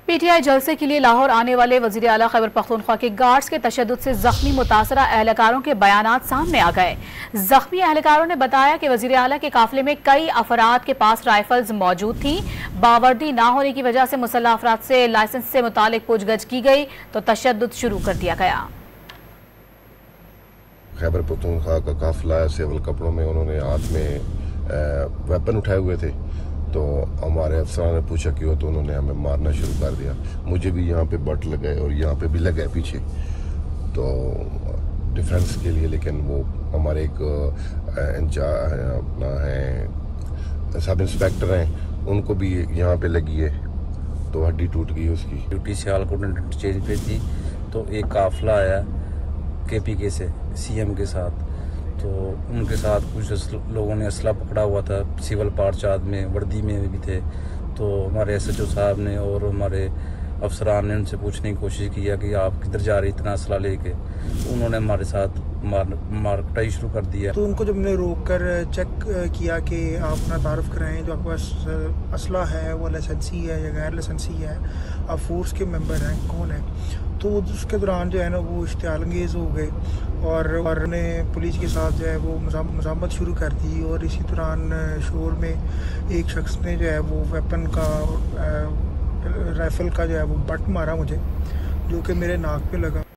PTI जलसे के लिए लाहौर आने वाले वजीर आला खैबर पख्तूनख्वा के गार्ड्स के तशद्दुद से जख्मी मुतासरा एहलकारों के बयानात सामने आ गए। जख्मी एहलकारों ने बताया कि वजीर आला के काफिले में कई अफराद के पास राइफल्स मौजूद थी। बावर्दी ना होने की वजह से मुसल्लह अफराद से लाइसेंस से मुतालिक पूछगछ की गई तो तशद्दुद शुरू कर दिया गया। खैबर पख्तूनख्वा का काफिला सिविल कपड़ों में उन्होंने हाथ में वेपन उठाए हुए थे, तो हमारे अफसरान ने पूछा क्यों, तो उन्होंने हमें मारना शुरू कर दिया। मुझे भी यहाँ पे बट लगे और यहाँ पे भी लगे पीछे, तो डिफेंस के लिए। लेकिन वो हमारे एक अपना है सब इंस्पेक्टर हैं, उनको भी यहाँ पे लगी है, तो हड्डी टूट गई उसकी। ड्यूटी सियालकोट इंटरचेंज पे थी, तो एक काफिला आया KPK से CM के साथ, तो उनके साथ कुछ लोगों ने असला पकड़ा हुआ था, सिविल पार्चाद में वर्दी में भी थे। तो हमारे SHO साहब ने और हमारे अफसरान ने उनसे पूछने की कोशिश किया कि आप किधर जा रही इतना असला लेके। उन्होंने हमारे साथ मारकुटाई शुरू कर दिया। तो उनको जब हमने रोक कर चेक किया कि आप अपना तारुफ कराएं, जो आपके पास असला है वो लाइसेंसी है या गैर लाइसेंसी है, आप फोर्स के मेंबर हैं, कौन है, तो उसके दौरान जो है ना वो इश्तियाल अंगेज़ हो गए और ने पुलिस के साथ जो है वो मज़ामत शुरू कर दी। और इसी दौरान शोर में एक शख्स ने जो है वो वेपन का राइफ़ल का जो है वो बट मारा मुझे, जो कि मेरे नाक पे लगा।